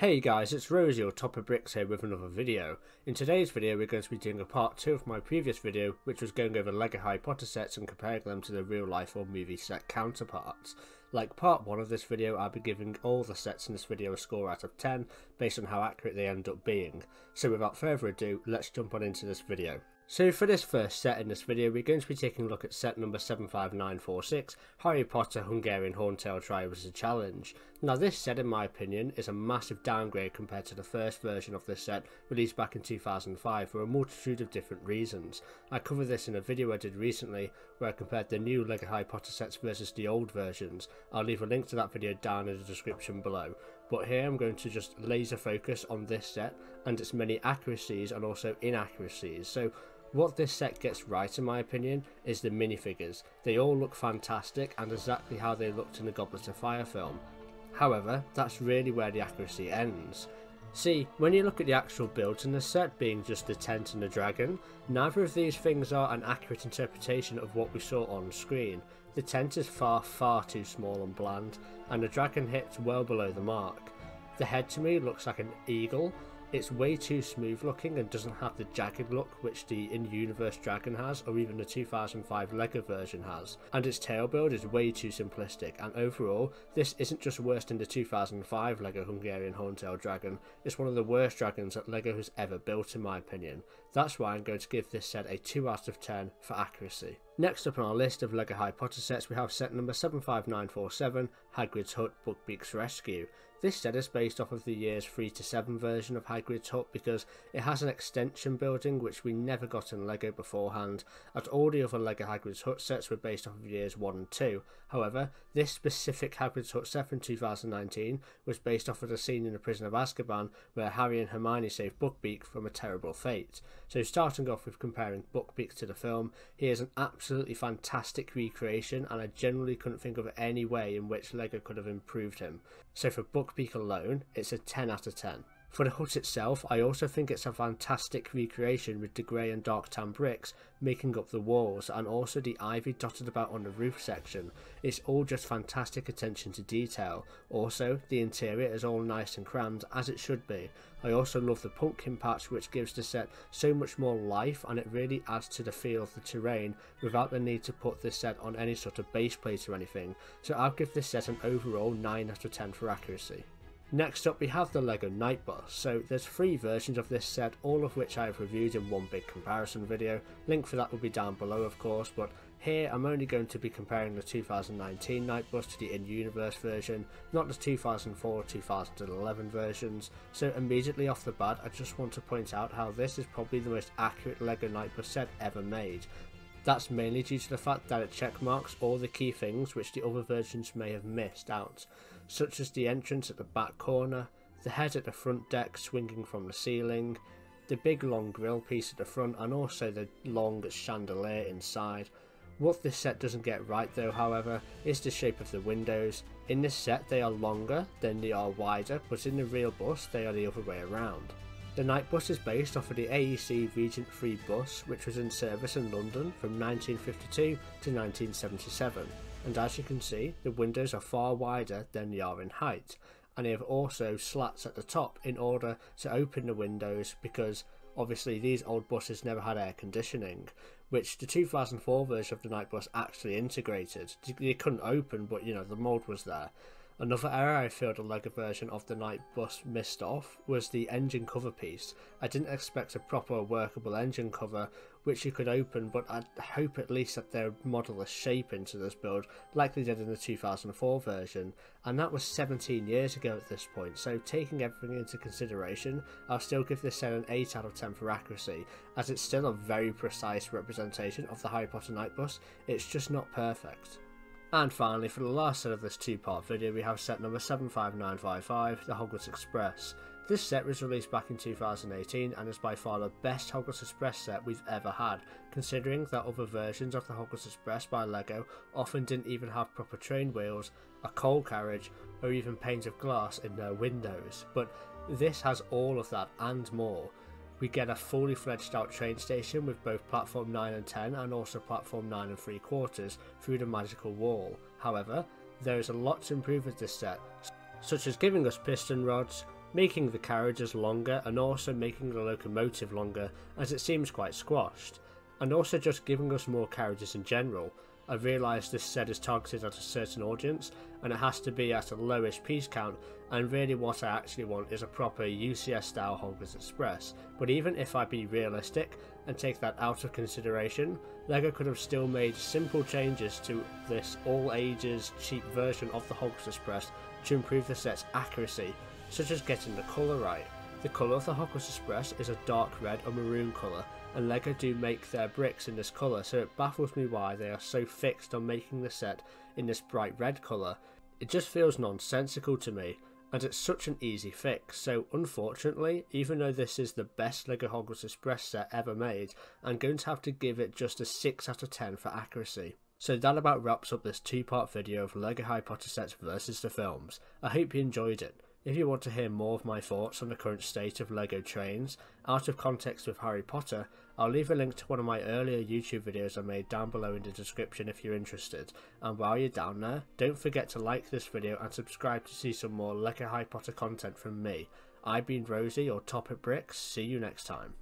Hey guys, it's Rosie or Top of Bricks here with another video. In today's video we're going to be doing a part 2 of my previous video, which was going over LEGO Harry Potter sets and comparing them to their real life or movie set counterparts. Like part 1 of this video, I'll be giving all the sets in this video a score out of 10 based on how accurate they end up being. So without further ado, let's jump on into this video. So for this first set in this video, we're going to be taking a look at set number 75946, Harry Potter Hungarian Horntail Trio as a Challenge. Now this set, in my opinion, is a massive downgrade compared to the first version of this set released back in 2005 for a multitude of different reasons. I covered this in a video I did recently where I compared the new LEGO Harry Potter sets versus the old versions. I'll leave a link to that video down in the description below. But here I'm going to just laser focus on this set and its many accuracies and also inaccuracies. So what this set gets right, in my opinion, is the minifigures. They all look fantastic and exactly how they looked in the Goblet of Fire film. However, that's really where the accuracy ends. See, when you look at the actual builds in the set, being just the tent and the dragon, neither of these things are an accurate interpretation of what we saw on screen. The tent is far too small and bland, and the dragon hits well below the mark. The head to me looks like an eagle. It's way too smooth looking and doesn't have the jagged look which the in-universe dragon has, or even the 2005 LEGO version has. And its tail build is way too simplistic, and overall, this isn't just worse than the 2005 LEGO Hungarian Horntail dragon, it's one of the worst dragons that LEGO has ever built, in my opinion. That's why I'm going to give this set a 2 out of 10 for accuracy. Next up on our list of LEGO Harry Potter sets, we have set number 75947, Hagrid's Hut Buckbeak's Rescue. This set is based off of the years 3 to 7 version of Hagrid's Hut because it has an extension building which we never got in LEGO beforehand, as all the other LEGO Hagrid's Hut sets were based off of years 1 and 2. However, this specific Hagrid's Hut set from 2019 was based off of the scene in the Prison of Azkaban where Harry and Hermione save Buckbeak from a terrible fate. So starting off with comparing Buckbeak to the film, he is an absolutely fantastic recreation and I generally couldn't think of any way in which LEGO could have improved him. So for Buckbeak alone, it's a 10 out of 10. For the hut itself, I also think it's a fantastic recreation with the grey and dark tan bricks making up the walls and also the ivy dotted about on the roof section. It's all just fantastic attention to detail. Also, the interior is all nice and crammed as it should be. I also love the pumpkin patch which gives the set so much more life and it really adds to the feel of the terrain without the need to put this set on any sort of base plate or anything. So I'll give this set an overall 9 out of 10 for accuracy. Next up we have the LEGO Night Bus. So there's 3 versions of this set, all of which I have reviewed in one big comparison video. Link for that will be down below of course, but here I'm only going to be comparing the 2019 Night Bus to the in-universe version, not the 2004-2011 versions. So immediately off the bat I just want to point out how this is probably the most accurate LEGO Night Bus set ever made. That's mainly due to the fact that it checkmarks all the key things which the other versions may have missed out, such as the entrance at the back corner, the head at the front deck swinging from the ceiling, the big long grille piece at the front and also the long chandelier inside. What this set doesn't get right though, however, is the shape of the windows. In this set they are longer than they are wider, but in the real bus they are the other way around. The Night Bus is based off of the AEC Regent 3 bus which was in service in London from 1952 to 1977, and as you can see the windows are far wider than they are in height, and they have also slats at the top in order to open the windows because obviously these old buses never had air conditioning, which the 2004 version of the Night Bus actually integrated. They couldn't open, but you know, the mould was there. Another error I feel the LEGO version of the Night Bus missed off was the engine cover piece. I didn't expect a proper workable engine cover which you could open, but I'd hope at least that they'd model a shape into this build like they did in the 2004 version, and that was 17 years ago at this point, so taking everything into consideration I'll still give this set an 8 out of 10 for accuracy, as it's still a very precise representation of the Harry Potter Night Bus, it's just not perfect. And finally, for the last set of this 2-part video, we have set number 75955, the Hogwarts Express. This set was released back in 2018 and is by far the best Hogwarts Express set we've ever had, considering that other versions of the Hogwarts Express by LEGO often didn't even have proper train wheels, a coal carriage, or even panes of glass in their windows. But this has all of that and more. We get a fully fledged out train station with both platform 9 and 10 and also platform 9 and 3/4 through the magical wall. However, there is a lot to improve with this set, such as giving us piston rods, making the carriages longer and also making the locomotive longer as it seems quite squashed, and also just giving us more carriages in general. I realise this set is targeted at a certain audience and it has to be at a lowish piece count, and really what I actually want is a proper UCS style Hogwarts Express. But even if I be realistic and take that out of consideration, LEGO could have still made simple changes to this all ages cheap version of the Hogwarts Express to improve the set's accuracy, such as getting the colour right. The colour of the Hogwarts Express is a dark red or maroon colour, and LEGO do make their bricks in this colour, so it baffles me why they are so fixed on making the set in this bright red colour. It just feels nonsensical to me, and it's such an easy fix. So unfortunately, even though this is the best LEGO Hogwarts Express set ever made, I'm going to have to give it just a 6 out of 10 for accuracy. So that about wraps up this 2-part video of LEGO Harry Potter sets versus the films. I hope you enjoyed it. If you want to hear more of my thoughts on the current state of LEGO trains, out of context with Harry Potter, I'll leave a link to one of my earlier YouTube videos I made down below in the description if you're interested. And while you're down there, don't forget to like this video and subscribe to see some more LEGO Harry Potter content from me. I've been Rosie, or Top It Bricks. See you next time.